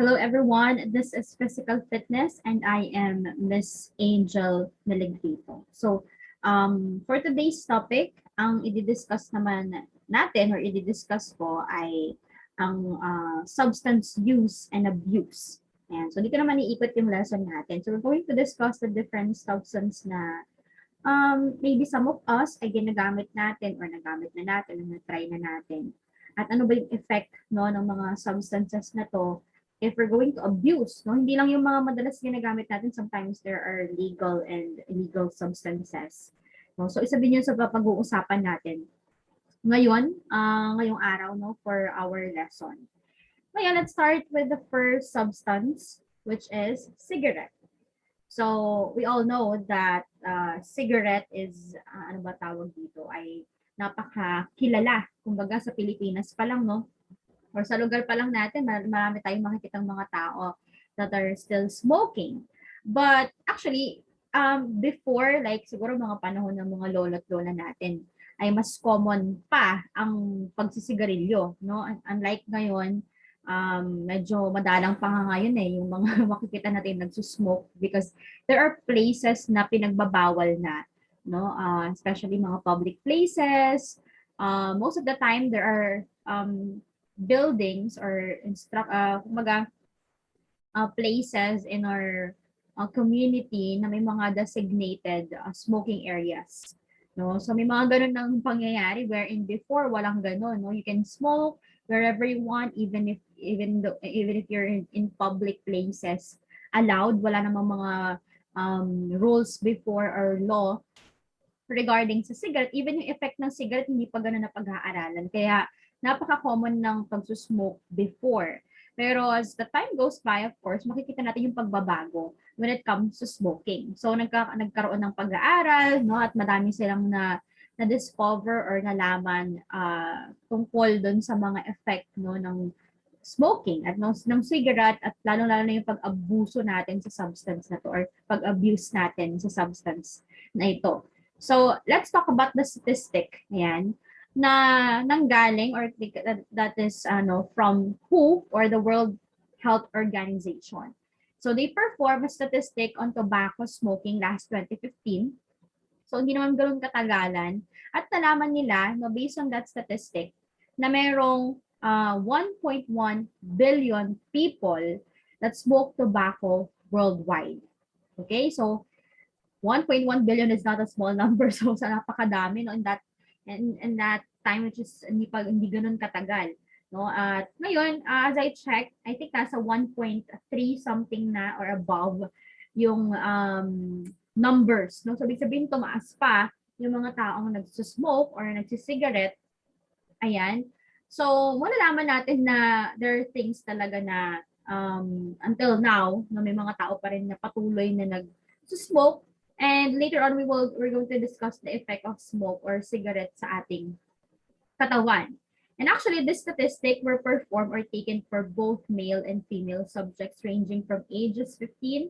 Hello everyone, this is Physical Fitness and I am Miss Angel Melegrito. For today's topic, ang i-discuss naman natin or i-discuss ko ay ang substance use and abuse. And so dito naman iikot yung lesson natin. So we're going to discuss the different substance na maybe some of us ay ginagamit natin or nagamit na natin, na na-try na natin. At ano ba yung effect no, ng mga substances na to if we're going to abuse, no? Hindi lang yung mga madalas ginagamit natin, sometimes there are legal and illegal substances. No? So isa din yun sa pag-uusapan natin ngayon, ngayong araw no, for our lesson. Ngayon, let's start with the first substance, which is cigarette. So we all know that cigarette is, ano ba tawag dito, ay napakakilala. Kumbaga sa Pilipinas pa lang, no? Or sa lugar pa lang natin, marami tayong makikitang mga tao that are still smoking. But actually, before, like siguro mga panahon ng mga lolo't lola natin, ay mas common pa ang pagsisigarilyo, no? Unlike ngayon, medyo madalang pa nga ngayon yung mga makikita natin nagsusmoke because there are places na pinagbabawal na, no? Especially mga public places. Most of the time, there are buildings or places in our community na may mga designated smoking areas, no? So may mga ganun ng pangyayari wherein before walang ganun, no? You can smoke wherever you want, even if you're in public places, allowed. Wala namang mga rules before or law regarding sa cigarette. Even yung effect ng cigarette hindi pa ganun na pag-aaralan, kaya napaka-common ng pagsusmoke before. Pero as the time goes by, of course, makikita natin yung pagbabago when it comes to smoking. So nagkaroon ng pag-aaral, no, at madami silang na-discover or nalaman tungkol dun sa mga effect, no, ng smoking at ng cigarette, at lalo-lalo na yung pag-abuso natin sa substance na to or pag-abuse natin sa substance na ito. So let's talk about the statistic. Ayan, na nanggaling or that is from WHO or the World Health Organization. So they performed a statistic on tobacco smoking last 2015. So hindi naman ganoon katagalan, at nalaman nila no, based on that statistic na merong 1.1 billion people that smoke tobacco worldwide. Okay, so 1.1 billion is not a small number, so sa napakadami no, in that time, which is hindi ganun katagal, no? At ngayon, as I checked, I think nasa 1.3 something na or above yung numbers, no? So ibig sabihin tumaas pa yung mga taong nagsusmoke or nagsisigarette. Ayan. So malalaman natin na there are things talaga na until now, no, may mga tao pa rin na patuloy na nagsusmoke. And later on, we're going to discuss the effect of smoke or cigarette sa ating katawan. And actually, this statistic were performed or taken for both male and female subjects ranging from ages 15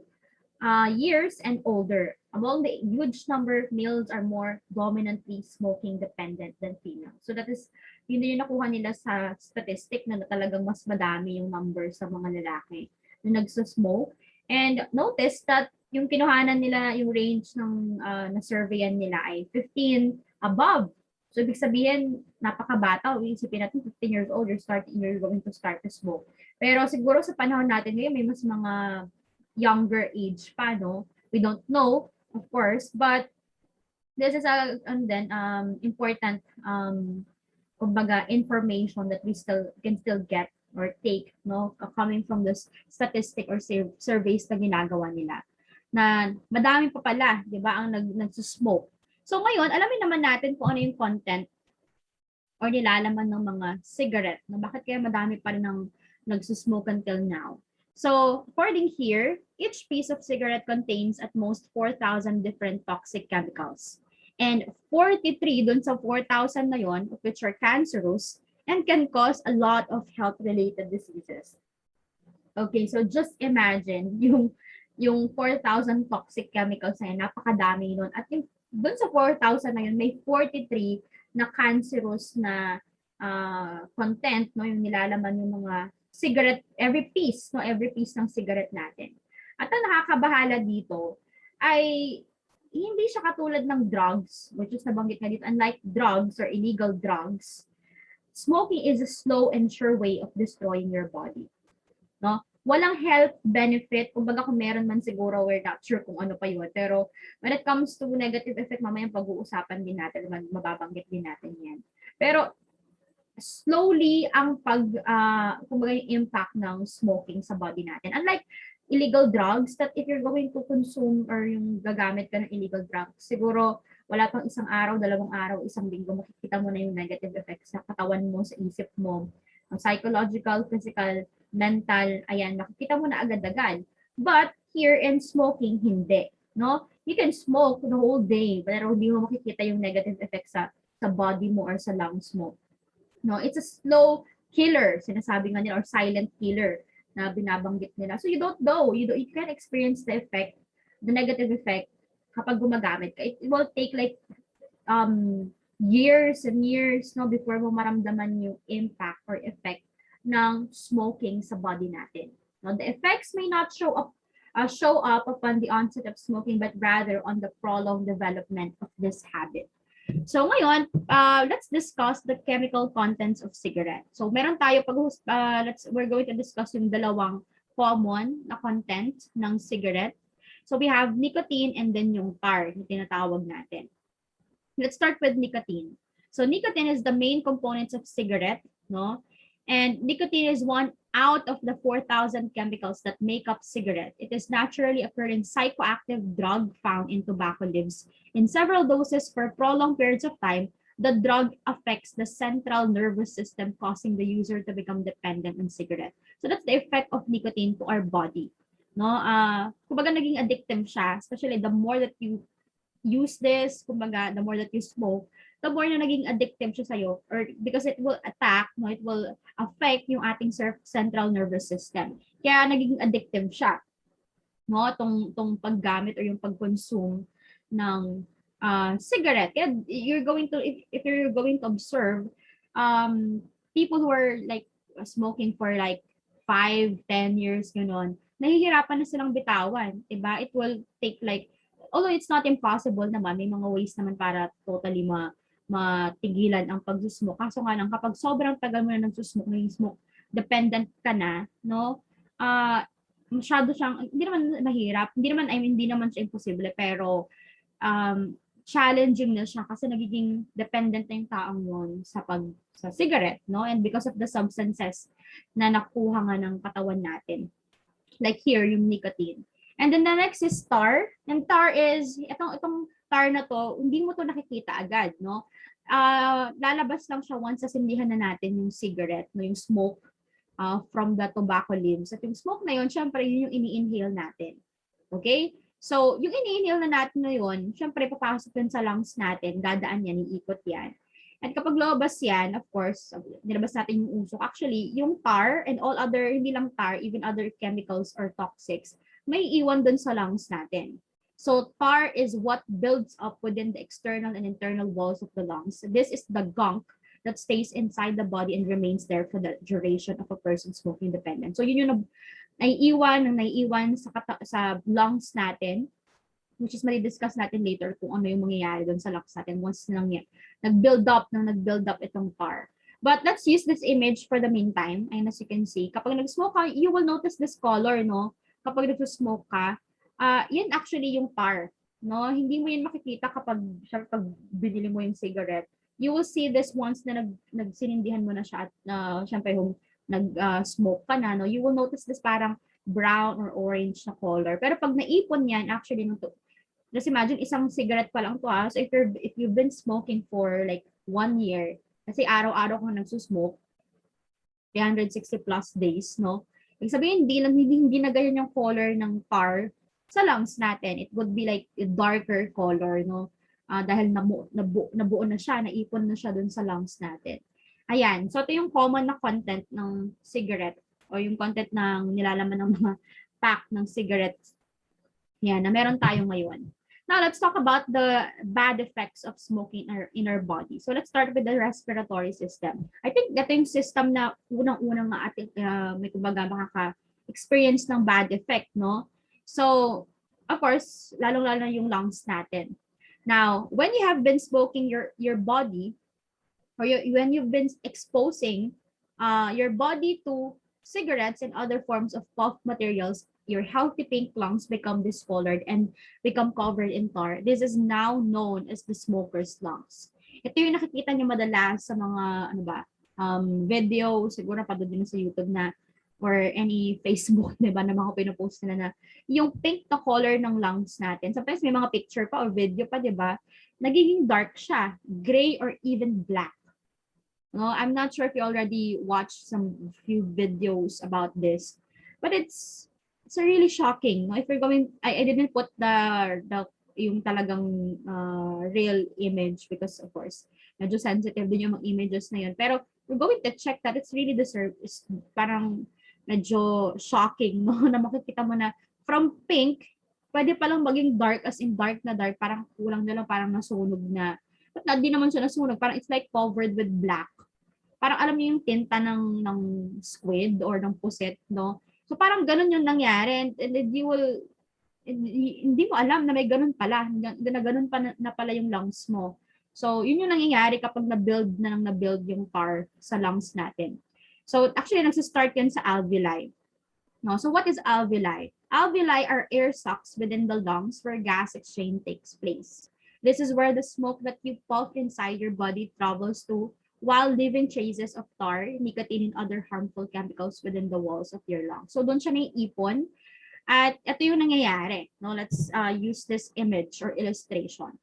years and older. Among the huge number, males are more dominantly smoking dependent than females. So that is, yun yung nakuha nila sa statistic na talagang mas madami yung number sa mga lalaki na nagsusmoke. And notice that yung kinuhanan nila, yung range ng na-surveyan nila ay 15 above. So, ibig sabihin, napakabata. Isipin natin, 15 years old, you're going to start to smoke. Pero siguro sa panahon natin ngayon, may mas mga younger age pa, no? We don't know, of course, but this is important kumbaga, information that we can still get or take, no, coming from this statistic or surveys na ginagawa nila, na madami pa pala, di ba, ang nagsusmoke. So ngayon, alamin naman natin kung ano yung content or nilalaman ng mga cigarette, na bakit kaya madami pa rin ang nagsusmoke until now. So according here, each piece of cigarette contains at most 4,000 different toxic chemicals. And 43 dun sa 4,000 na yon, of which are cancerous and can cause a lot of health-related diseases. Okay, so just imagine yung 4,000 toxic chemicals na yun, napakadami nun. At yung dun sa 4,000 na yun, may 43 na cancerous na content, no, yung nilalaman yung mga cigarette, every piece, no, every piece ng cigarette natin. At ang nakakabahala dito ay hindi siya katulad ng drugs, which is nabanggit nga dito, unlike drugs or illegal drugs, smoking is a slow and sure way of destroying your body. No? Walang health benefit, kumbaga kung meron man siguro, we're not sure kung ano pa yun. Pero when it comes to negative effect, mamaya pag-uusapan din natin, mababanggit din natin yan. Pero slowly ang kumbaga yung impact ng smoking sa body natin. Unlike illegal drugs, that if you're going to consume or yung gagamit ka ng illegal drugs, siguro wala pang isang araw, 2 araw, 1 linggo, makikita mo na yung negative effects sa katawan mo, sa isip mo, ang psychological, physical, mental, ayan, makikita mo na agad-agad. But here in smoking, hindi. No? You can smoke the whole day, pero hindi mo makikita yung negative effects sa body mo or sa lungs mo. No, it's a slow killer, sinasabi nga nila, or silent killer na binabanggit nila. So you don't know, you can experience the effect, the negative effect kapag gumagamit ka. It will take like years and years, no, before mo maramdaman yung impact or effect ng smoking sa body natin. No, the effects may not show up upon the onset of smoking, but rather on the prolonged development of this habit. So ngayon, let's discuss the chemical contents of cigarette. So meron tayo we're going to discuss yung dalawang common na content ng cigarette. So we have nicotine and then yung tar na tinatawag natin. Let's start with nicotine. So nicotine is the main components of cigarette, no? And nicotine is one out of the 4,000 chemicals that make up cigarette. It is naturally occurring psychoactive drug found in tobacco leaves. In several doses for prolonged periods of time, the drug affects the central nervous system, causing the user to become dependent on cigarette. So that's the effect of nicotine to our body. No, kumbaga naging addictive siya, especially the more that you use this, kumbaga the more that you smoke, the more na naging addictive siya sa'yo, or because it will attack, no, it will affect yung ating central nervous system. Kaya naging addictive siya, no, tong paggamit or yung pag-consume ng cigarette. Kaya you're going to, if you're going to observe, people who are like smoking for like 5-10 years, gano'n, nahihirapan na silang bitawan, diba? It will take like, although it's not impossible naman, may mga ways naman para totally matigilan ang pag-smoke. Kaso nga lang, kapag sobrang tagal mo na nag-smoke, may smoke dependent ka na, no? Masyado siyang, hindi naman mahirap, hindi naman siya imposible, pero challenging na siya kasi nagiging dependent na yung taong yun sa cigarette, no? And because of the substances na nakuha nga ng katawan natin. Like here, yung nicotine. And then the next is tar. And tar is, itong tar na to, hindi mo to nakikita agad, no? Lalabas lang siya once sasindihan na natin yung cigarette, no, yung smoke from the tobacco leaves. At yung smoke na yun, syempre yun yung ini-inhale natin. Okay? So, yung ini-inhale na natin na yun, syempre papasok yun sa lungs natin, dadaan yan, iikot yan. At kapag lumabas yan, of course, nilabas natin yung usok. Actually, yung tar and all other, hindi lang tar, even other chemicals or toxics, may iwan dun sa lungs natin. So tar is what builds up within the external and internal walls of the lungs. This is the gunk that stays inside the body and remains there for the duration of a person smoking dependent. So yun yung naiiwan sa lungs natin, which is mali-discuss natin later kung ano yung mangyayari doon sa lungs natin once nag-build up itong tar. But let's use this image for the meantime. And as you can see, kapag nag-smoke ka, you will notice this color, no? Kapag nag-smoke ka, yan actually yung tar, no? Hindi mo yan makikita kapag binili mo yung cigarette. You will see this once na nagsinindihan mo na siya at syempre nag-smoke ka na, no? You will notice this parang brown or orange na color. Pero pag naipon yan, actually, just imagine, isang cigarette pa lang to, So if you've been smoking for like 1 year, kasi araw-araw kang nagsusmoke, 360 plus days, no? Ibig sabihin, hindi na ganyan yung color ng tar sa lungs natin. It would be like a darker color, no? Dahil nabuo na siya, naipon na siya dun sa lungs natin. Ayan. So, ito yung common na content ng cigarette o yung content ng nilalaman ng mga pack ng cigarettes. Yan, na meron tayo ngayon. Now, let's talk about the bad effects of smoking in our body. So, let's start with the respiratory system. I think ito yung system na unang-unang ating may kumbaga makaka-experience ng bad effect, no? So, of course, lalong-lalo na yung lungs natin. Now, when you have been smoking your body, or when you've been exposing your body to cigarettes and other forms of puff materials, your healthy pink lungs become discolored and become covered in tar. This is now known as the smoker's lungs. Ito yung nakikita niyo madalas sa mga video, siguro pa din sa YouTube na or any Facebook, di ba, na mga pinopost nila na yung pink na color ng lungs natin. Sometimes may mga picture pa or video pa, di ba, nagiging dark siya, gray or even black. No, I'm not sure if you already watched some few videos about this, but it's really shocking. No, if you're going, I didn't put the yung talagang real image because of course medyo sensitive din yung mga images na yun. Pero we're going to check that it's really is parang medyo shocking, no, na makikita mo na from pink pwede palang maging dark, as in dark na dark, parang kulang na lang, parang nasunog na. But hindi naman siya nasunog, parang it's like covered with black. Parang alam niyo yung tinta ng squid or ng puset, no? So parang ganun yung nangyari, and hindi mo alam na may ganun pala, na ganun pa na pala yung lungs mo. So yun yung nangyayari kapag na-build yung tar sa lungs natin. So actually nagsa-start yan sa alveoli. No? So what is alveoli? Alveoli are air sacs within the lungs where gas exchange takes place. This is where the smoke that you puff inside your body travels to while leaving traces of tar, nicotine, and other harmful chemicals within the walls of your lungs. So doon siya naiipon. At ito yung nangyayari. No? Let's use this image or illustration.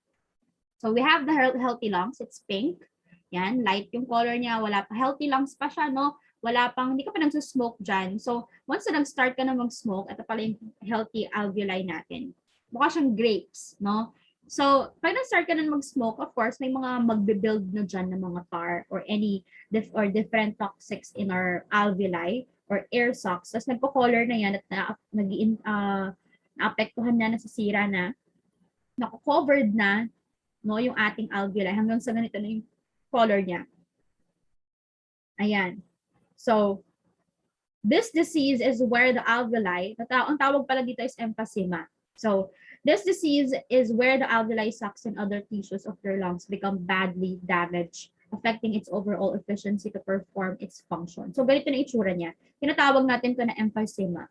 So we have the healthy lungs. It's pink. Yan, light yung color niya. Wala pa. Healthy lungs pa siya, no? Wala pang, hindi ka pa nagsusmoke dyan. So once na nag-start ka na mag-smoke, ito pala yung healthy alveoli natin. Mukha siyang grapes, no? So, pag na-start ka na mag-smoke, of course, may mga magbe-build na dyan ng mga tar or any different toxics in our alveoli or air sacs. Tapos nagpo-color na yan at naapektuhan na, nasisira na, nako-covered na, no, yung ating alveoli hanggang sa ganito na yung color niya. Ayan. So, this disease is where the alveoli, ang tawag pala dito is emphysema. So, this disease is where the alveoli sacs and other tissues of your lungs become badly damaged, affecting its overall efficiency to perform its function. So, ganito na itsura niya. Tinatawag natin ito na emphysema.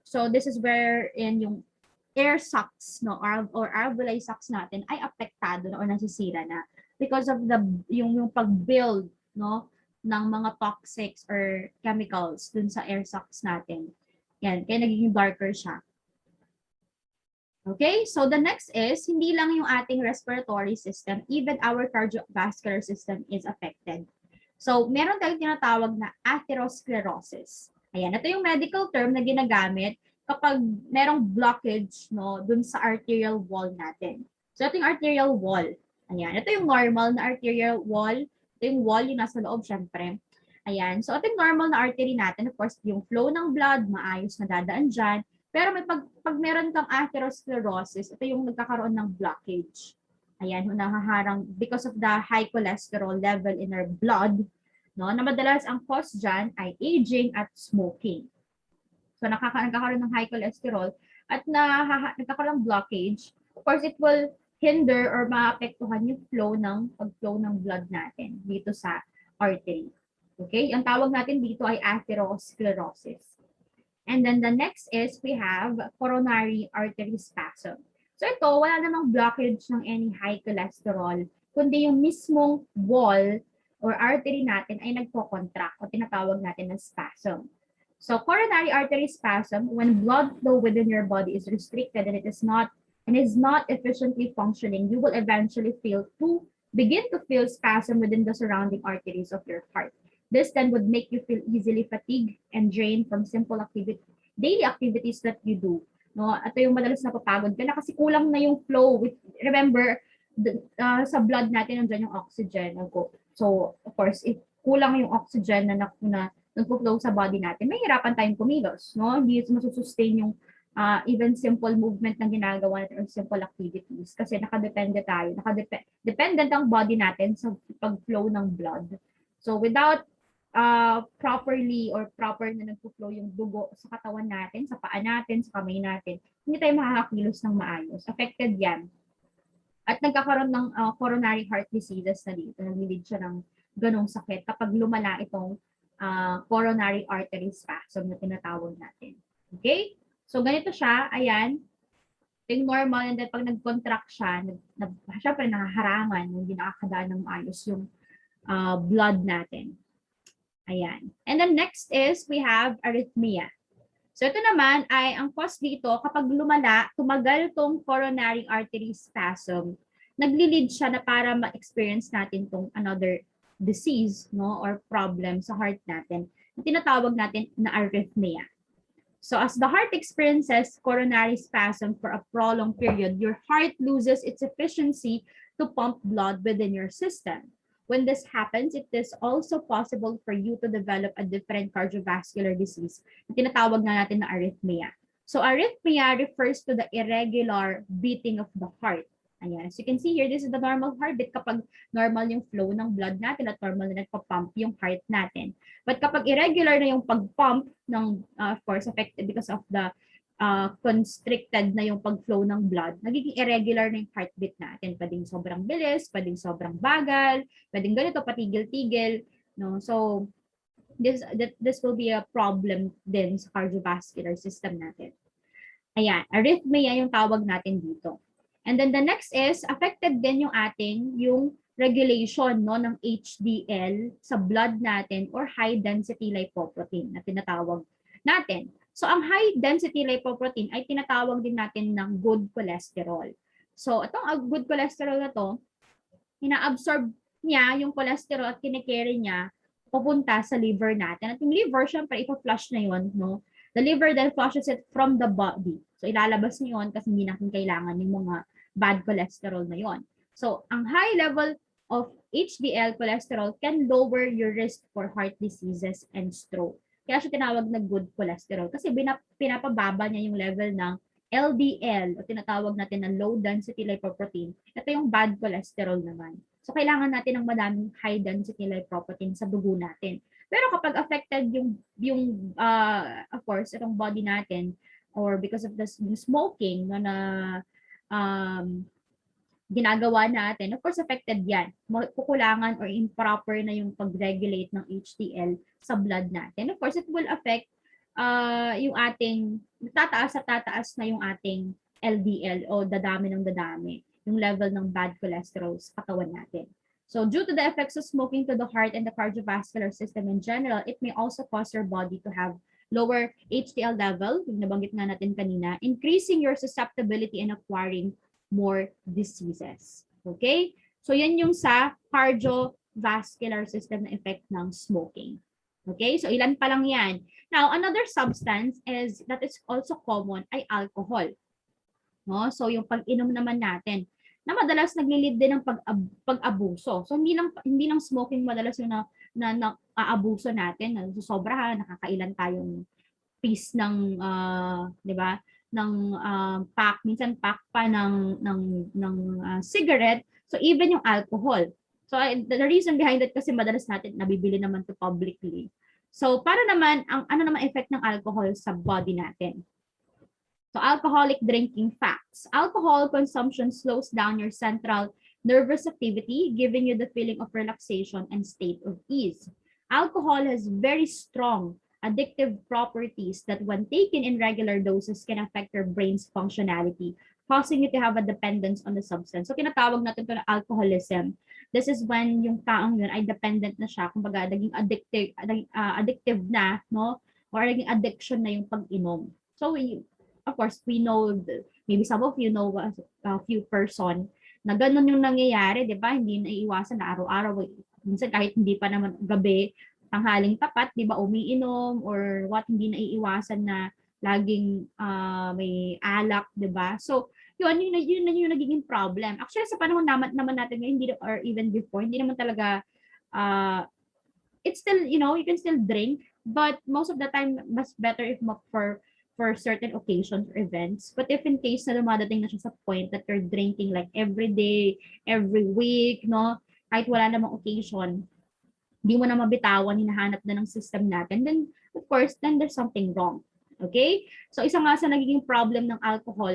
So, this is where in yung air sacs, no, or alveoli sacs natin ay apektado na o nasisira na because of yung pag-build, no, ng mga toxics or chemicals dun sa air sacs natin. Yan, kaya nagiging darker siya. Okay, so the next is, hindi lang yung ating respiratory system, even our cardiovascular system is affected. So, meron tayong tinatawag na atherosclerosis. Ayan, ito yung medical term na ginagamit kapag merong blockage, no, dun sa arterial wall natin. So, ito yung arterial wall. Ayan, ito yung normal na arterial wall. Ito yung wall yung nasa loob, syempre. Ayan, so ito yung normal na artery natin. Of course, yung flow ng blood, maayos na dadaan dyan. Pero may pag meron kang atherosclerosis, ito yung nagkakaroon ng blockage. Ayan, nahaharang because of the high cholesterol level in our blood, no, na madalas ang cause dyan ay aging at smoking. So nagkakaroon ng high cholesterol at nagkakaroon ng blockage. Of course, it will hinder or maapektuhan yung pag-flow ng blood natin dito sa artery. Okay? Ang tawag natin dito ay atherosclerosis. And then the next is we have coronary artery spasm. So ito, wala namang blockage ng any high cholesterol, kundi yung mismong wall or artery natin ay nagko-contract o tinatawag natin na spasm. So coronary artery spasm, when blood flow within your body is restricted and is not efficiently functioning, you will eventually begin to feel spasm within the surrounding arteries of your heart. This then would make you feel easily fatigued and drained from simple daily activities that you do. No, ito yung madalas napapagod ka na kasi kulang na yung flow. Remember, sa blood natin nandiyan yung oxygen. So, of course, if kulang yung oxygen na nagpo-flow sa body natin, may hirapan tayong kumilos, no? Hindi masusustain even simple movement na ginagawa natin or simple activities kasi nakadepende tayo, dependent ang body natin sa pag-flow ng blood. So without properly or proper na nagpo-flow yung dugo sa katawan natin, sa paa natin, sa kamay natin, hindi tayo makakakilos ng maayos. Affected yan. At nagkakaroon ng coronary heart diseases na dito. Nag-lead siya ng ganong sakit kapag lumala itong coronary artery spasm na tinatawag natin. Okay? So, ganito siya. Ayan. Yung normal. And then, pag nag-contract siya, syempre nakaharangan, hindi nakakadaan ng maayos yung blood natin. Ayan. And then next is, we have arrhythmia. So, ito naman ay, ang cause dito, kapag lumala, tumagal tong coronary artery spasm, nagli-lead siya na para ma-experience natin tong another disease, no, or problem sa heart natin, na tinatawag natin na arrhythmia. So as the heart experiences coronary spasm for a prolonged period, your heart loses its efficiency to pump blood within your system. When this happens, it is also possible for you to develop a different cardiovascular disease. Tinatawag na natin na arrhythmia. So arrhythmia refers to the irregular beating of the heart. Ayan. As you can see here, this is the normal heartbeat kapag normal yung flow ng blood natin at normal na nagpa-pump yung heart natin. But kapag irregular na yung pag-pump ng, of course, affected because of the constricted na yung pag-flow ng blood, nagiging irregular na yung heartbeat natin. Pwedeng sobrang bilis, pwedeng sobrang bagal, pwedeng ganito, patigil-tigil. No? So, this will be a problem din sa cardiovascular system natin. Ayan, arrhythmia yung tawag natin dito. And then the next is, affected din yung regulation no, ng HDL sa blood natin or high density lipoprotein na tinatawag natin. So ang high density lipoprotein ay tinatawag din natin ng good cholesterol. So itong good cholesterol na to, ina-absorb niya yung cholesterol at kine-carry niya pupunta sa liver natin. At yung liver, syempre, ipa-flush na yun, no? The liver then flushes it from the body. So ilalabas niyo yun kasi hindi natin kailangan yung mga bad cholesterol na yon. So, ang high level of HDL cholesterol can lower your risk for heart diseases and stroke. Kaya siya tinawag na good cholesterol kasi pinapababa niya yung level ng LDL o tinatawag natin na low density lipoprotein. Ito yung bad cholesterol naman. So, kailangan natin ng madaming high density lipoprotein sa dugo natin. Pero kapag affected yung of course, itong body natin or because of the smoking na ginagawa natin, of course, affected yan. Kukulangan or improper na yung pag-regulate ng HDL sa blood natin. Of course, it will affect yung ating, tataas na yung ating LDL o dadami ng dadami, yung level ng bad cholesterol sa katawan natin. So due to the effects of smoking to the heart and the cardiovascular system in general, it may also cause your body to have lower HDL level, yung nabanggit nga natin kanina, increasing your susceptibility and acquiring more diseases. Okay? So yan yung sa cardiovascular system na effect ng smoking. Okay? So ilan pa lang yan. Now, another substance is that is also common ay alcohol. No? So yung pag-inom naman natin na madalas naglilid din ng pag-abuso. So hindi lang smoking madalas yung na aabuso natin, na sobrahan, nakakailan tayong piece ng 'di ba? Ng pack, minsan pack pa ng cigarette. So even yung alcohol. So the reason behind it kasi madalas natin nabibili naman to publicly. So para naman ang ano naman effect ng alcohol sa body natin? So alcoholic drinking facts. Alcohol consumption slows down your central nervous activity, giving you the feeling of relaxation and state of ease. Alcohol has very strong addictive properties that when taken in regular doses can affect your brain's functionality, causing you to have a dependence on the substance. So tinatawag natin ito na alcoholism. This is when yung taong yun ay dependent na siya, kumbaga naging addictive na, no? Or naging addiction na yung pag-inom. So of course, we know, maybe some of you know a few person na ganun yung nangyayari, di ba? Hindi naiiwasan na araw-araw. Minsan kahit hindi pa naman gabi, tanghaling tapat, di ba, umiinom or what, hindi naiiwasan na laging may alak, di ba? So, yun yung nagiging problem. Actually, sa panahon naman natin ngayon, hindi, or even before, hindi naman talaga, it's still, you know, you can still drink, but most of the time, mas better if for for certain occasions or events. But if in case na dumadating na siya sa point that you're drinking like every day, every week, no, kahit wala namang occasion, di mo na mabitawan, hinahanap na ng system natin, then of course, then there's something wrong. Okay? So isa nga sa nagiging problem ng alcohol,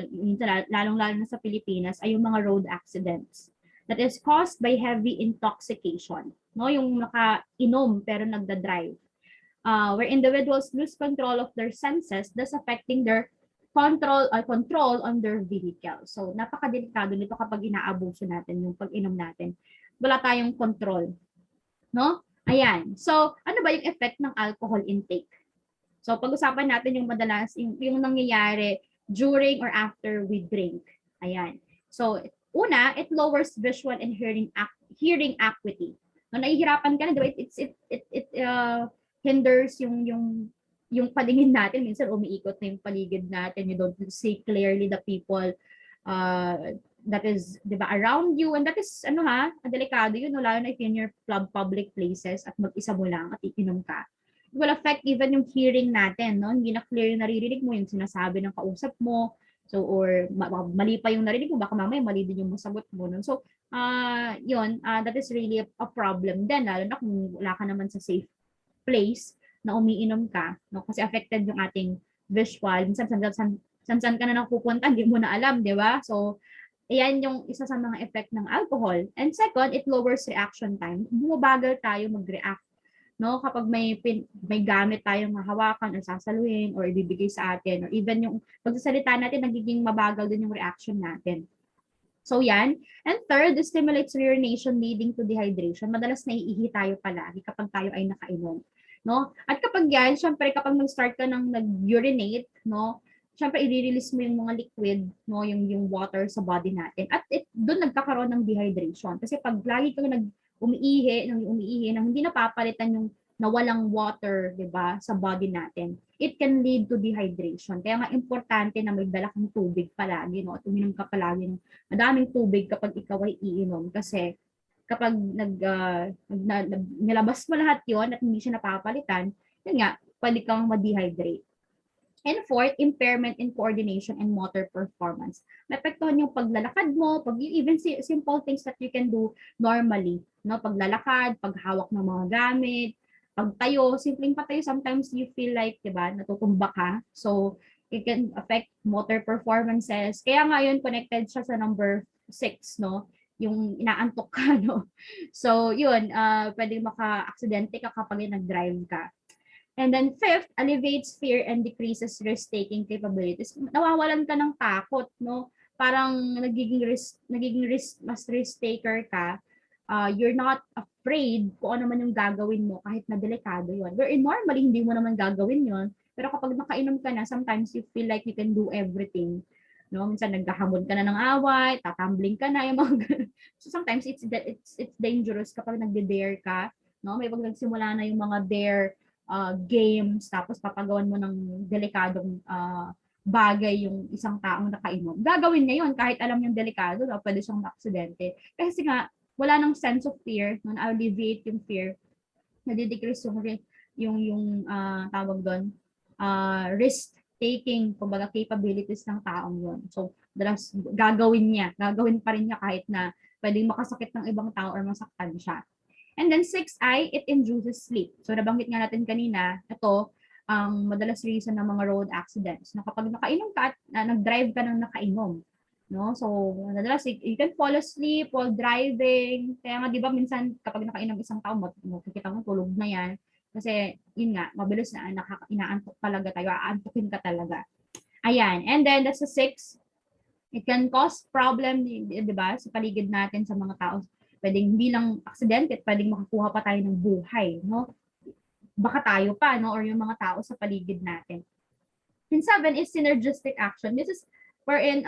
lalong-lalo na sa Pilipinas, ay yung mga road accidents that is caused by heavy intoxication. No, yung nakainom pero nagda-drive. Where individuals lose control of their senses, thus affecting their control on their vehicle. So napakadelikado nito kapag inaabuso natin yung pag-inom natin. Wala tayong control. No? Ayan. So, ano ba yung effect ng alcohol intake? So, pag-usapan natin yung madalas, yung nangyayari during or after we drink. Ayan. So, una, it lowers visual and hearing acuity. No, nahihirapan ka na, diba? It hinders yung paningin natin. Minsan, umiikot na yung paligid natin. You don't see clearly the people that is, di ba, around you, and that is, delikado yun, no? Lalo na if in your public places at mag-isa mo lang at iinom ka. It will affect even yung hearing natin, no? Hindi na clear yung naririnig mo, yung sinasabi ng kausap mo, so, or mali pa yung narinig mo, baka mamaya mali din yung masagot mo, no? So, that is really a problem din, lalo na kung wala ka naman sa safe place na umiinom ka, no? Kasi affected yung ating visual, minsan ka na napupunta, hindi mo na alam, di ba? So, ayan yung isa sa mga effect ng alcohol. And second, it lowers reaction time. Bumabagal tayo mag-react. No? Kapag may gamit tayong mahawakan or sasaluhin or ibibigay sa atin, or even yung pagsasalita natin, nagiging mabagal din yung reaction natin. So yan. And third, it stimulates urination leading to dehydration. Madalas naiihi tayo palagi kapag tayo ay nakainom. No? At kapag yan, syempre kapag nag-start ka ng nag-urinate, no, syempre i-release mo yung mga liquid, no, yung water sa body natin. At doon nagkakaroon ng dehydration. Kasi pag lagi kang umiihi nang hindi napapalitan yung nawalang water, 'di ba, sa body natin, it can lead to dehydration. Kaya nga importante na may dala kang tubig palagi, no, at uminom ka palagi ng madaming tubig kapag ikaw ay iinom. Kasi kapag nilabas mo lahat yon at hindi siya napapalitan, yun nga, pwede kang ma-dehydrate. And fourth, impairment in coordination and motor performance. Naapektuhan yung paglalakad mo, even simple things that you can do normally. No? Paglalakad, paghawak ng mga gamit, pagtayo, simpleng patayo, sometimes you feel like, diba, natutumba ka. So, it can affect motor performances. Kaya ngayon, connected siya sa number 6, no? Yung inaantok ka, no? So, yun, pwede maka-aksidente ka kapag nag-drive ka. And then fifth, alleviates fear and decreases risk-taking capabilities. Nawawalan ka ng takot, no? Parang mas risk-taker ka. You're not afraid kung ano man yung gagawin mo kahit na delikado yun. Wherein normally, hindi mo naman gagawin yun. Pero kapag nakainom ka na, sometimes you feel like you can do everything. No? Minsan naghahamon ka na ng away, tatambling ka na, yung mga So sometimes it's dangerous kapag nagde-dare ka. No? May pag nagsimula na yung mga dare games, tapos papagawan mo ng delikadong bagay yung isang taong nakainom. Gagawin niya yun kahit alam yung delikado, no? Pwede siyang aksidente. Kasi nga, wala nang sense of fear, no? Na-alleviate yung fear, nadidecrease yung tawag doon, risk-taking, kumbaga capabilities ng taong yun. So, dalas gagawin pa rin niya kahit na pwedeng makasakit ng ibang tao or masaktan siya. And then 6I, it induces sleep. So nabanggit nga natin kanina, ito ang madalas reason ng mga road accidents. Na kapag nakainom ka at nag-drive ka ng nakainom, no? So madalas you can fall asleep while driving. Kaya nga 'di ba minsan kapag nakainom isang tao, makikita mo tulog na 'yan. Kasi yun nga, mabilis na inaantok talaga tayo, aantukin ka talaga. Ayan. And then that's the 6. It can cause problem, 'di ba, sa paligid natin sa mga tao. Pwedeng hindi lang aksidente, pwedeng makakuha pa tayo ng buhay, no? Baka tayo pa, no? Or yung mga tao sa paligid natin. And 7 is synergistic action. This is wherein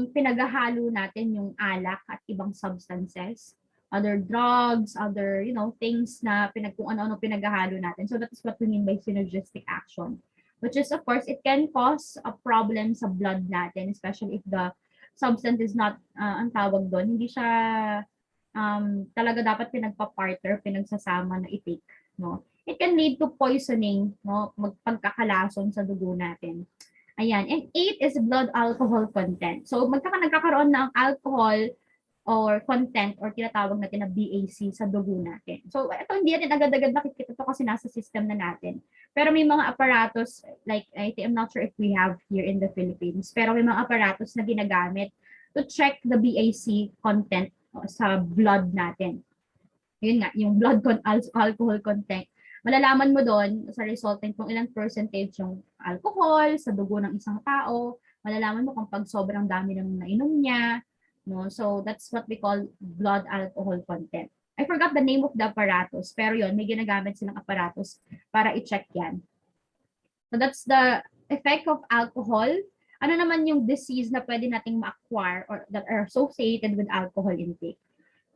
pinaghahalo natin yung alak at ibang substances, other drugs, other, things na kung ano-ano pinaghahalo natin. So that is what we mean by synergistic action. Which is, of course, it can cause a problem sa blood natin, especially if the substance is not, ang tawag doon, hindi siya talaga dapat pinagpa-partner, pinagsasama na i-take, no? It can lead to poisoning, no? Magpagkakalason sa dugo natin. Ayan. And 8 is blood alcohol content. So, nagkakaroon ng alcohol or content or tinatawag natin na BAC sa dugo natin. So, ito hindi natin agad-agad nakikita to kasi nasa system na natin. Pero may mga aparatos, like, I'm not sure if we have here in the Philippines, pero may mga aparatos na ginagamit to check the BAC content sa blood natin. Yun nga, yung alcohol content. Malalaman mo doon sa resultant kung ilang percentage yung alcohol sa dugo ng isang tao. Malalaman mo kung pag sobrang dami ng nainom niya. No? So that's what we call blood alcohol content. I forgot the name of the apparatus, pero yun, may ginagamit silang apparatus para i-check yan. So that's the effect of alcohol. Ano naman yung disease na pwede nating ma-acquire or that are associated with alcohol intake?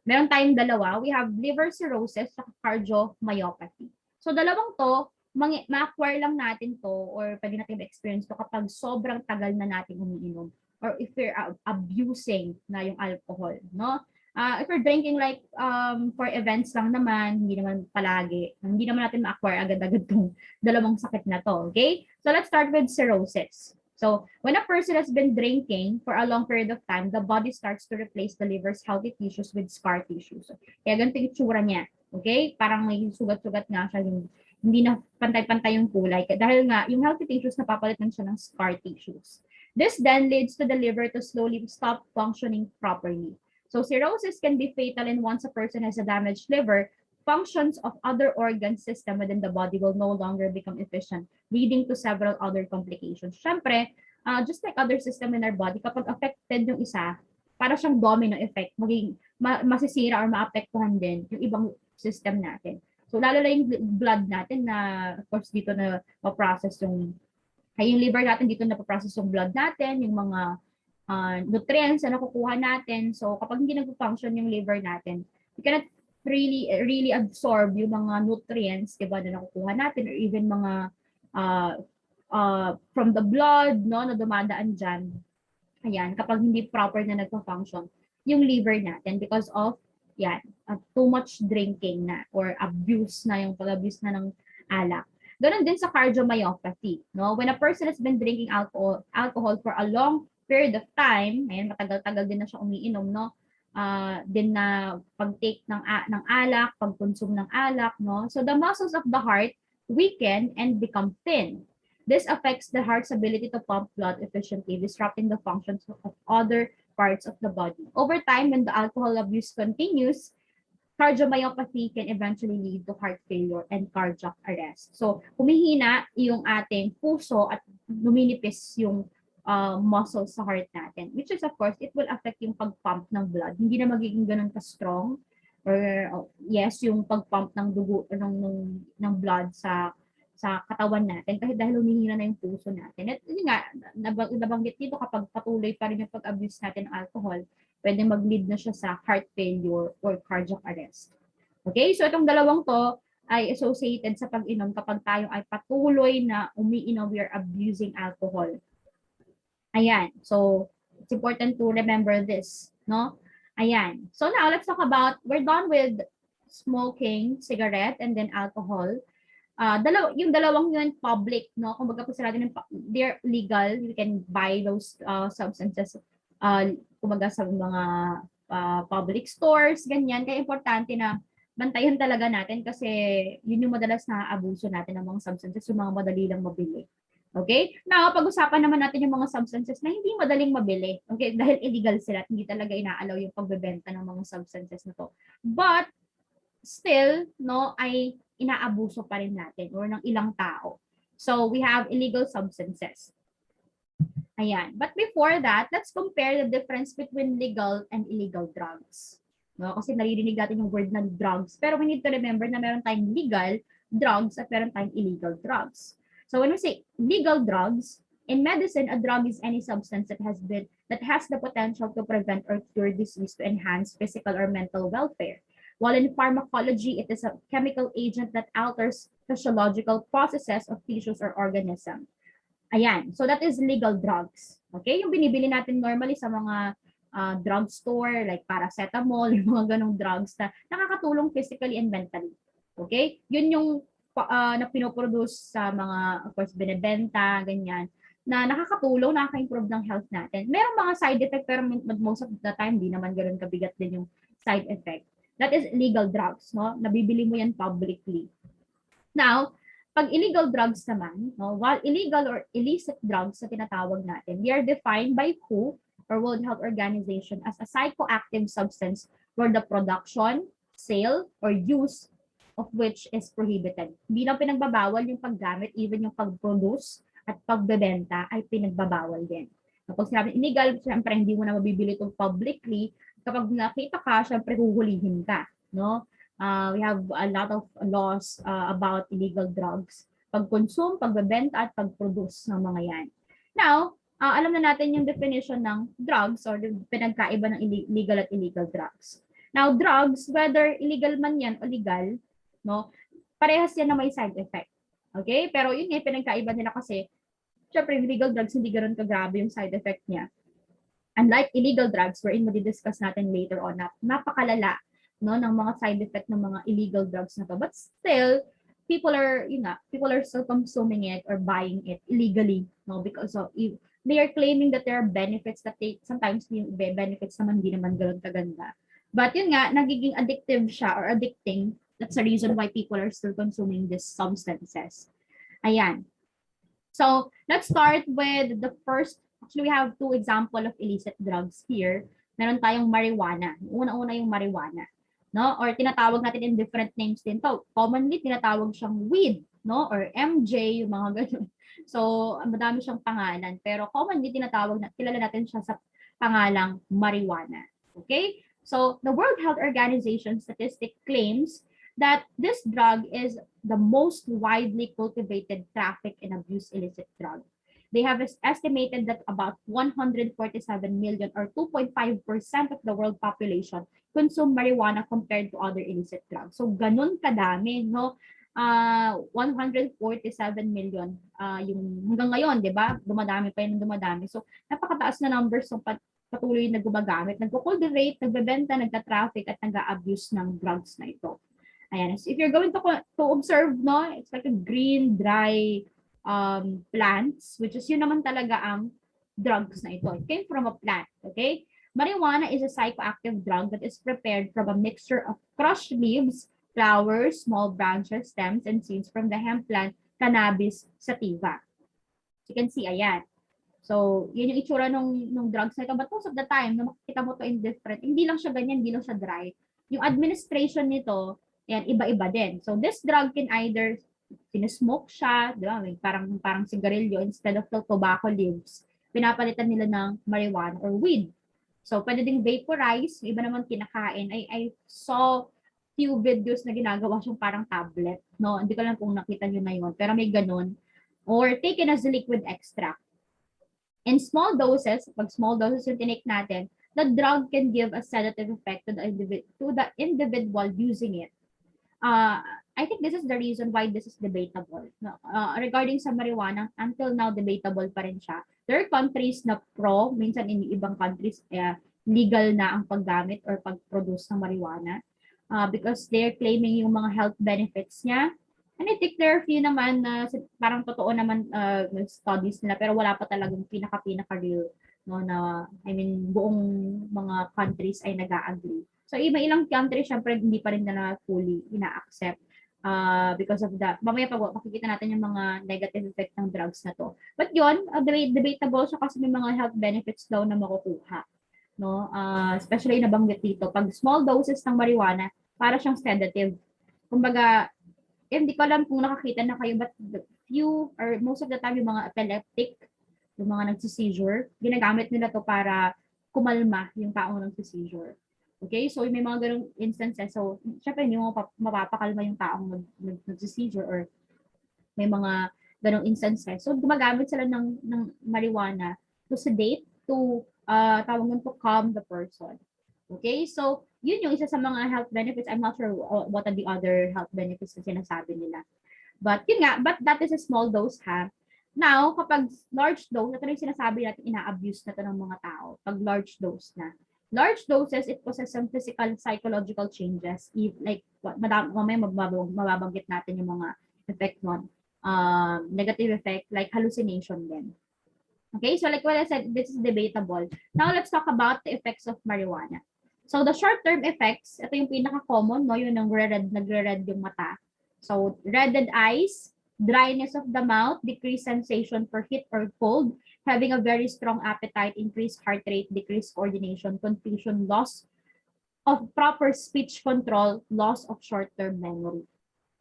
Meron tayong dalawa. We have liver cirrhosis at cardiomyopathy. So dalawang to, ma-acquire lang natin to or pwede natin ma-experience to kapag sobrang tagal na natin umiinom or if we're abusing na yung alcohol, no? If we're drinking like for events lang naman, hindi naman palagi, hindi naman natin ma-acquire agad-agad tong dalawang sakit na to, okay? So let's start with cirrhosis. So when a person has been drinking for a long period of time, the body starts to replace the liver's healthy tissues with scar tissues. So, kaya ganito yung itsura niya. Okay? Parang may sugat-sugat nga siya, yung, hindi na pantay-pantay yung kulay. Dahil nga, yung healthy tissues, napapalitan siya ng scar tissues. This then leads to the liver to slowly stop functioning properly. So cirrhosis can be fatal, and once a person has a damaged liver, functions of other organ system within the body will no longer become efficient, leading to several other complications. Syempre, just like other system in our body, kapag affected yung isa, para siyang domino effect, maging masisira or maapektuhan din yung ibang system natin. So, lalo na yung blood natin na, of course, dito na ma-process yung liver natin, dito na pa-process yung blood natin, yung mga nutrients na nakukuha natin. So, kapag hindi nag-function yung liver natin, we cannot really absorb yung mga nutrients, diba, na nakukuha natin or even mga from the blood, no, na dumadaan dyan. Ayan, kapag hindi proper na nagpa-function yung liver natin because of yan, too much drinking na or abuse na, yung pag-abuse na ng alak. Ganon din sa cardiomyopathy, no? When a person has been drinking alcohol for a long period of time, ayan, matagal-tagal din na siya umiinom, no? Din na pag-take ng alak, pag-consume ng alak, no? So the muscles of the heart weaken and become thin. This affects the heart's ability to pump blood efficiently, disrupting the functions of other parts of the body. Over time, when the alcohol abuse continues, cardiomyopathy can eventually lead to heart failure and cardiac arrest. So, humihina yung ating puso at numinipis yung muscles sa heart natin, which is, of course, it will affect yung pag-pump ng blood. Hindi na magiging ganun ka-strong or yes, yung pag-pump ng dugo ng blood sa katawan natin kasi dahil humihina na yung puso natin. At yun nga, nabanggit dito kapag patuloy pa rin yung pag-abuse natin ng alcohol, pwede mag-lead na siya sa heart failure or cardiac arrest. Okay? So itong dalawang to ay associated sa pag-inom kapag tayo ay patuloy na umiinom, we are abusing alcohol. Ayan. So, it's important to remember this, no? Ayan. So now, let's talk about, we're done with smoking, cigarette, and then alcohol. Yung dalawang yun, public, no? Kung baga po sila din, they're legal. You can buy those substances, kumbaga sa mga public stores, ganyan. Kaya importante na bantayan talaga natin kasi yun yung madalas na abuso natin ng mga substances, yung mga madali lang mabili. Okay? Now, pag-usapan naman natin yung mga substances na hindi madaling mabili. Okay? Dahil illegal sila at hindi talaga inaalaw yung pagbebenta ng mga substances na to. But, still, no, ay inaabuso pa rin natin or ng ilang tao. So, we have illegal substances. Ayan. But before that, let's compare the difference between legal and illegal drugs. No? Kasi naririnig natin yung word ng drugs. Pero we need to remember na meron tayong legal drugs at meron tayong illegal drugs. So when we say legal drugs, in medicine, a drug is any substance that has the potential to prevent or cure disease to enhance physical or mental welfare. While in pharmacology, it is a chemical agent that alters physiological processes of tissues or organisms. Ayan, so that is legal drugs. Okay, yung binibili natin normally sa mga drugstore, like paracetamol, yung mga ganong drugs na nakakatulong physically and mentally. Okay, yun yung na pinoproduce sa mga, of course, binebenta, ganyan. na nakakatulong, nakaka-improve ng health natin. Merong mga side effect pero most of the time di naman ganoon kabigat din yung side effect. That is illegal drugs, no? Nabibili mo yan publicly. Now, pag illegal drugs naman, no, while illegal or illicit drugs na tinatawag natin, they are defined by WHO or World Health Organization as a psychoactive substance where the production, sale, or use of which is prohibited. Hindi lang pinagbabawal yung paggamit, even yung pag-produce at pagbebenta ay pinagbabawal din. Kapag sinabi illegal, syempre hindi mo na mabibili ito publicly. Kapag nakita ka, syempre huhulihin ka, no? We have a lot of laws about illegal drugs. Pag-consume, pagbebenta, at pag-produce ng mga yan. Now, alam na natin yung definition ng drugs or pinagkaiba ng legal at illegal drugs. Now, drugs, whether illegal man yan o legal, no, parehas yan na may side effect. Okay? Pero yun nga, pinagkaiba nila kasi, syempre, illegal drugs, hindi ganoon kagrabe yung side effect niya. Unlike illegal drugs, wherein madi-discuss natin later on, napakalala, no, ng mga side effect ng mga illegal drugs na to. But still, people are still consuming it or buying it illegally, no, because of they are claiming that there are benefits that they sometimes yung benefits naman hindi naman ganoon kaganda. But yun nga, nagiging addictive siya or addicting. That's the reason why people are still consuming these substances. Ayan. So, let's start with the first. Actually, we have two examples of illicit drugs here. Meron tayong marijuana. Una-una yung marijuana, no? Or tinatawag natin in different names din to. Commonly, tinatawag siyang weed, no? Or MJ, yung mga ganun. So, madami siyang pangalan. Pero commonly, kilala natin siya sa pangalang marijuana. Okay? So, the World Health Organization statistic claims that this drug is the most widely cultivated, trafficked, and abused illicit drug. They have estimated that about 147 million or 2.5% of the world population consume marijuana compared to other illicit drugs. So, ganun kadami, no? 147 million yung hanggang ngayon, di ba? Dumadami pa yun, dumadami. So, napakataas na numbers ng patuloy na gumagamit, nagko-cultivate, nagbebenta, nagta-traffic, at nag-a-abuse ng drugs na ito. Ayan. So if you're going to observe, no, it's like a green, dry plants, which is yun naman talaga ang drugs na ito. It came from a plant, okay? Marijuana is a psychoactive drug that is prepared from a mixture of crushed leaves, flowers, small branches, stems, and seeds from the hemp plant Cannabis sativa. You can see, ayan. So, yun yung itsura nung drugs na ito. But most of the time, nung makikita mo to in different, hindi lang siya ganyan, hindi lang siya dry. Yung administration nito, yan, iba-iba din. So, this drug can either sinesmoke siya, di ba? Parang sigarilyo instead of the tobacco leaves. Pinapalitan nila ng marijuana or weed. So, pwede ding vaporize. Iba naman kinakain. I saw few videos na ginagawa siyang parang tablet. No, hindi ko lang kung nakita nyo na yun. Pero may ganun. Or taken as liquid extract. In small doses, pag small doses yung tinake natin, the drug can give a sedative effect to the individual using it. I think this is the reason why this is debatable. Regarding sa marijuana, until now, debatable pa rin siya. There are countries na pro, minsan in ibang countries, legal na ang paggamit or pag-produce ng marijuana because they're claiming yung mga health benefits niya. And I think there are few naman na parang totoo naman studies nila pero wala pa talagang pinaka-real, no, na I mean buong mga countries ay nag-a-agree. So ilang countries syempre hindi pa rin na fully ina-accept because of that. Mamaya pa makikita natin yung mga negative effect ng drugs na to. But yun, debatable siya kasi may mga health benefits daw na makukuha, no? Especially nabanggit dito, pag small doses ng marijuana, para siyang sedative. Kumbaga, hindi ko alam kung nakakita na kayo, but few or most of the time yung mga epileptic, yung mga nagsi-seizure, ginagamit nila to para kumalma yung taong nagsi-seizure. Okay? So, may mga ganong instances. So, syempre, hindi mo mapapakalma yung taong nagsi-seizure or may mga ganong instances. So, gumagamit sila ng marijuana to sedate, to tawag nun to calm the person. Okay? So, yun yung isa sa mga health benefits. I'm not sure what are the other health benefits na sinasabi nila. But yun nga, but that is a small dose ha. Now, kapag large dose, ito na yung sinasabi natin, ina-abuse na to ng mga tao. Pag large dose na. Large doses, it causes some physical, psychological changes. Like, mamaya mababanggit natin yung mga effect nun. Negative effect, like hallucination din. Okay, so like what I said, this is debatable. Now let's talk about the effects of marijuana. So the short-term effects, ito yung pinaka-common, no? Yung nagre-red yung mata. So reddened eyes, dryness of the mouth, decreased sensation for heat or cold, having a very strong appetite, increased heart rate, decreased coordination, confusion, loss of proper speech control, loss of short-term memory.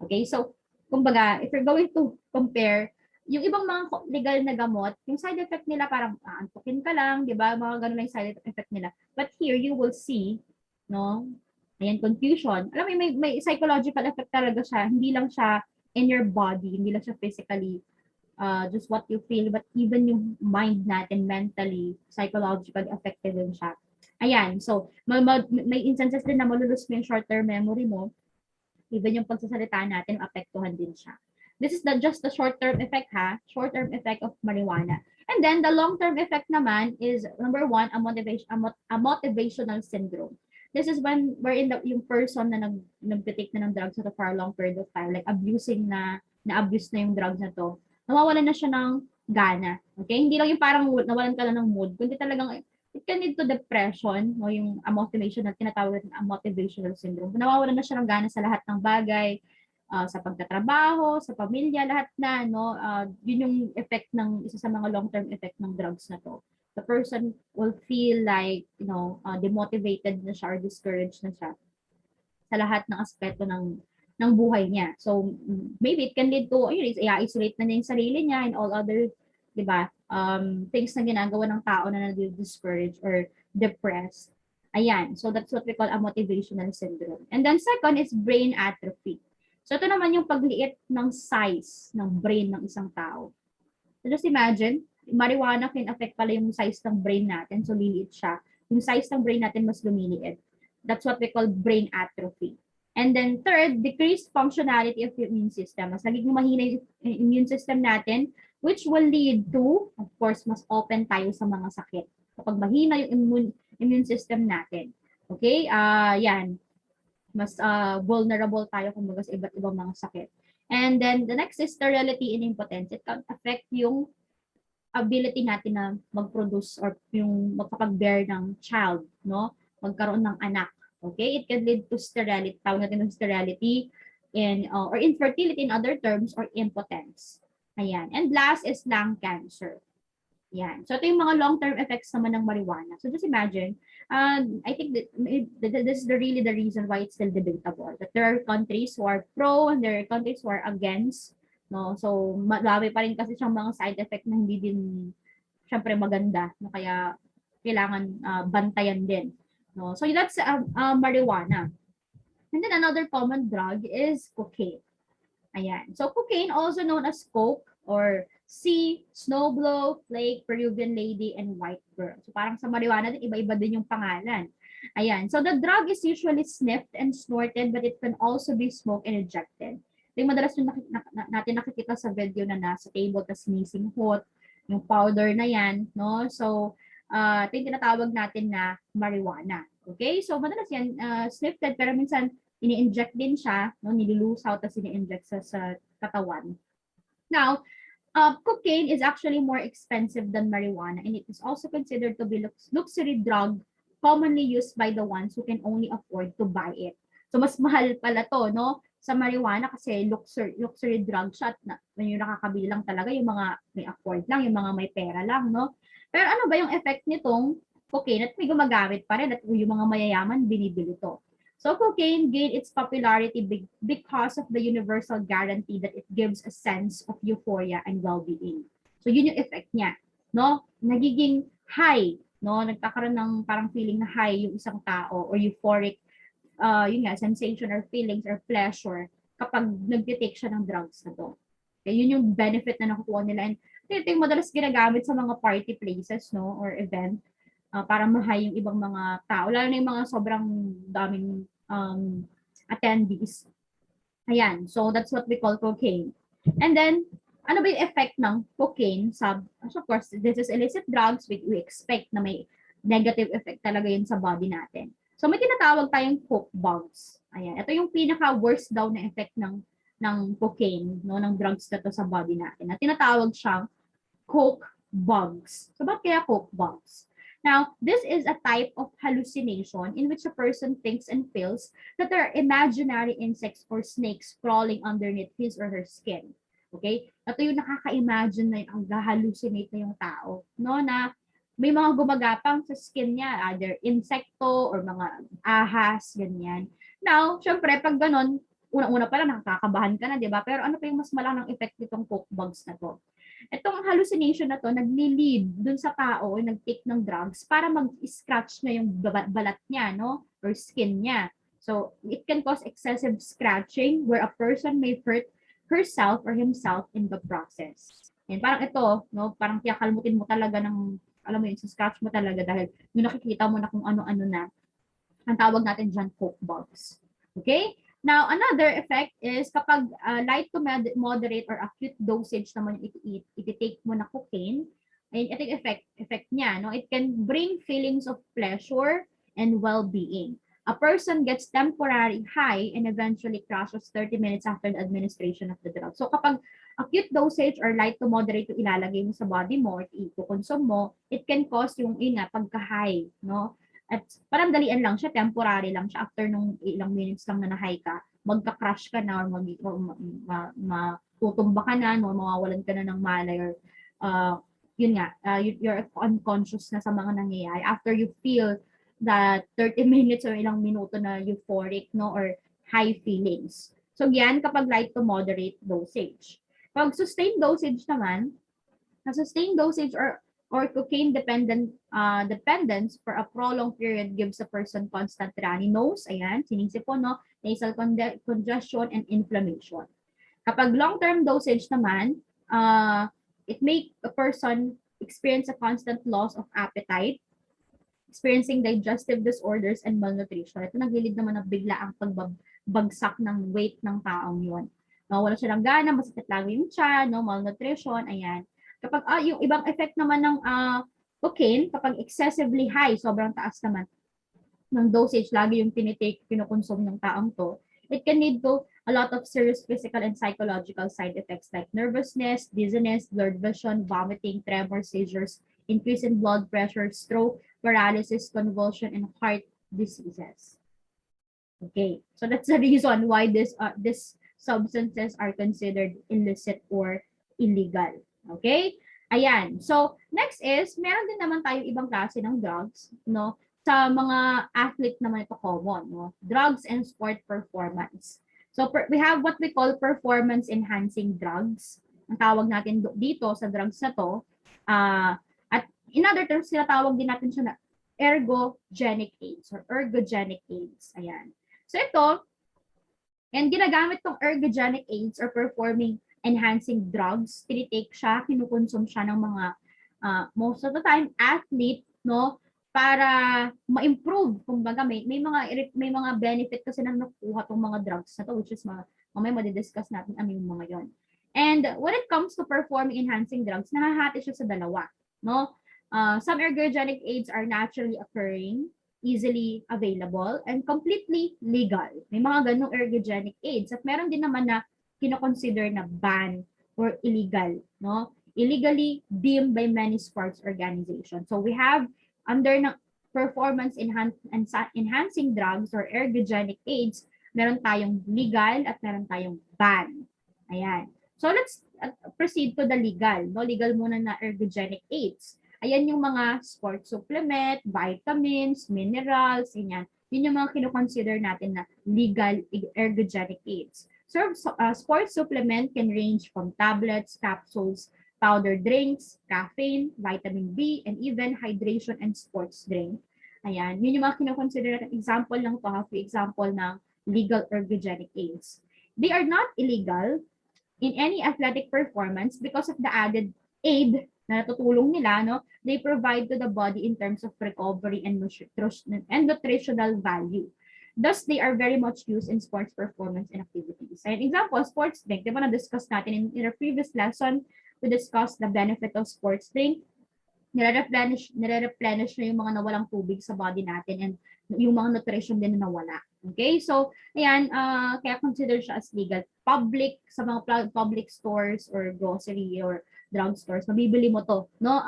Okay, so kumbaga, if you're going to compare, yung ibang mga legal na gamot, yung side effect nila parang antukin ka lang, di ba? Mga ganun lang yung side effect nila. But here, you will see, no? Ayan, confusion. Alam mo, may psychological effect talaga siya. Hindi lang siya in your body, hindi lang siya physically, just what you feel, but even yung mind natin, mentally, psychologically affected din siya. Ayan, so may instances din na malulus mo yung short-term memory mo, even yung pagsasalita natin, apektuhan din siya. This is just the short-term effect ha, short-term effect of marijuana. And then the long-term effect naman is number one, a motivational syndrome. This is when wherein yung person na nagtitake na ng drugs na for a long period of time, like abusing na-abuse na yung drugs na to, nawawalan na siya ng gana. Okay? Hindi lang yung parang nawalan ka lang ng mood, kundi talagang it can lead to depression o yung motivation na tinatawag na motivational syndrome. Nawawalan na siya ng gana sa lahat ng bagay, sa pagtatrabaho, sa pamilya, lahat na, no? Yun yung effect ng, isa sa mga long-term effect ng drugs na to. The person will feel like, demotivated na siya or discouraged na siya sa lahat ng aspeto ng buhay niya. So, maybe it can lead to, i-isolate na niya yung sarili niya and all other, di ba, things na ginagawa ng tao na na-discouraged or depressed. Ayan. So, that's what we call a motivational syndrome. And then second is brain atrophy. So, ito naman yung pagliit ng size ng brain ng isang tao. So, just imagine, marijuana can affect pala yung size ng brain natin. So, liliit siya. Yung size ng brain natin mas lumiliit. That's what we call brain atrophy. And then third, decreased functionality of the immune system. Mas nagiging mahina yung immune system natin, which will lead to, of course, mas open tayo sa mga sakit. Kapag mahina yung immune system natin. Okay? Yan. Mas vulnerable tayo kumbaga sa iba't ibang mga sakit. And then the next is sterility and impotence. It can affect yung ability natin na mag-produce or yung magkapag-bear ng child, no? Magkaroon ng anak. Okay? It can lead to sterility. Tawag natin ng sterility or infertility in other terms or impotence. Ayan. And last is lung cancer. Yan. So, ito yung mga long-term effects naman ng marijuana. So, just imagine, I think that this is really the reason why it's still debatable. That there are countries who are pro and there are countries who are against. No? So, marami pa rin kasi siyang mga side effect na hindi din, syempre, maganda. No? Kaya, kailangan bantayan din. No? So, that's marijuana. And then another common drug is cocaine. Ayan. So, cocaine, also known as coke or C, snowblow, flake, Peruvian lady, and white girl. So, parang sa marijuana din, iba-iba din yung pangalan. Ayan. So, the drug is usually sniffed and snorted, but it can also be smoked and ejected. Yung madalas yung natin nakikita sa video na nasa table, tas sneezing hot, yung powder na yan, no? So, ito yung tinatawag natin na marijuana. Okay? So, madalas yan, sniffed, pero minsan, ini-inject din siya, no? Nilulusaw, tapos ini-inject sa katawan. Now, cocaine is actually more expensive than marijuana, and it is also considered to be luxury drug commonly used by the ones who can only afford to buy it. So, mas mahal pala to, no? Sa marijuana kasi luxury drug siya, yung nakakabili lang talaga, yung mga may afford lang, yung mga may pera lang, no? Pero ano ba yung effect nitong cocaine at may gumagamit pa rin at yung mga mayayaman binibili to? So cocaine gained its popularity because of the universal guarantee that it gives a sense of euphoria and well-being. So yun yung effect niya, no? Nagiging high, no? Nagkakaroon ng parang feeling na high yung isang tao or euphoric yun nga, sensation or feelings or pleasure kapag nag-take siya ng drugs na to. Okay, yun yung benefit na nakukuha nila. And ito yung madalas ginagamit sa mga party places, no? Or event para ma-high yung ibang mga tao. Lalo na yung mga sobrang daming attendees. Ayan. So, that's what we call cocaine. And then, ano ba yung effect ng cocaine? Of course, this is illicit drugs. We expect na may negative effect talaga yun sa body natin. So, may tinatawag tayong coke bombs. Ayan. Ito yung pinaka-worst daw na effect ng cocaine, no, ng drugs na to sa body natin. Na tinatawag siyang coke bugs. So bakit kaya coke bugs? Now, this is a type of hallucination in which a person thinks and feels that there are imaginary insects or snakes crawling underneath his or her skin. Okay? Ito yung nakaka-imagine na yung hallucinate na yung tao. No? Na may mga gumagapang sa skin niya, either insekto or mga ahas, ganyan. Now, syempre, pag ganon, unang-una pa lang nakakabahan ka na, di ba? Pero ano pa yung mas malaking effect nitong coke bugs na to? Itong hallucination na to, nagli-lead dun sa tao, nag-take ng drugs para mag-scratch na yung balat niya, no? Or skin niya. So, it can cause excessive scratching where a person may hurt herself or himself in the process. And parang ito, no? Parang kiyakalmutin mo talaga ng, alam mo yun, sa scratch mo talaga dahil yung nakikita mo na kung ano-ano na. Ang tawag natin dyan, coke bugs. Okay? Now, another effect is kapag light to moderate or acute dosage naman yung iti-take mo na cocaine, and ito yung effect niya, no? It can bring feelings of pleasure and well-being. A person gets temporary high and eventually crashes 30 minutes after the administration of the drug. So kapag acute dosage or light to moderate yung ilalagay mo sa body mo or i-consume mo, it can cause yung pagka-high, no? At parang dalian lang siya, temporary lang siya. After nung ilang minutes lang na na-high ka, magka-crash ka na or matutumba ka na, no, mawawalan ka na ng malay or yun nga, you're unconscious na sa mga nangyayari. After you feel that 30 minutes or ilang minuto na euphoric, no, or high feelings. So yan kapag light to moderate dosage. Pag sustained dosage naman, na sustained dosage or cocaine dependence for a prolonged period gives a person constant runny nose, ayan, sinisip po, no, nasal congestion and inflammation. Kapag long-term dosage naman, it make a person experience a constant loss of appetite, experiencing digestive disorders and malnutrition. Ito naglilid naman ng bigla ang pagbagsak ng weight ng taong yun. No, wala silang gana, masakit lagi yung tiyan, no, malnutrition, ayan. Kapag yung ibang effect naman ng cocaine, kapag excessively high, sobrang taas naman ng dosage, lagi yung tinitake, kinukonsume ng taong to, it can lead to a lot of serious physical and psychological side effects like nervousness, dizziness, blurred vision, vomiting, tremors, seizures, increase in blood pressure, stroke, paralysis, convulsion, and heart diseases. Okay, so that's the reason why these substances are considered illicit or illegal. Okay? Ayan. So, next is, meron din naman tayong ibang klase ng drugs, no? Sa mga athlete naman ito common, no? Drugs and sport performance. So, we have what we call performance-enhancing drugs. Ang tawag natin dito sa drugs na to. At in other terms, sinatawag din natin siya na ergogenic aids or ergogenic aids. Ayan. So, ito, and ginagamit tong ergogenic aids or performing enhancing drugs, tinitake siya, kinukonsume siya ng mga most of the time athlete, no, para ma-improve, kumbaga may mga benefit kasi na nakuha tong mga drugs na to, which is mamaya madidiscuss natin ano yung mga yon. And when it comes to performing enhancing drugs, nahahati siya sa dalawa, no? Some ergogenic aids are naturally occurring, easily available, and completely legal. May mga ganong ergogenic aids. At meron din naman na kino-consider na ban or illegal, no? Illegally deemed by many sports organizations. So we have under na performance enhancing drugs or ergogenic aids, meron tayong legal at meron tayong ban. Ayan. So let's proceed to the legal, no? Legal muna na ergogenic aids. Ayan yung mga sport supplement, vitamins, minerals, ganyan. Yun yung mga kino-consider natin na legal ergogenic aids. So, sports supplement can range from tablets, capsules, powder drinks, caffeine, vitamin B, and even hydration and sports drink. Ayan, yun yung mga kino-consider natin. Example lang to, for example ng legal ergogenic aids. They are not illegal in any athletic performance because of the added aid na natutulong nila, no? They provide to the body in terms of recovery and nutritional value. Thus, they are very much used in sports performance and activities. An example, sports drink. Diba na-discuss natin in our previous lesson, we discussed the benefit of sports drink. Nire-replenish na yung mga nawalang tubig sa body natin and yung mga nutrition din na nawala. Okay? So, ayan, kaya consider siya as legal. Public, sa mga public stores or grocery or drugstores, mabibili mo to, no?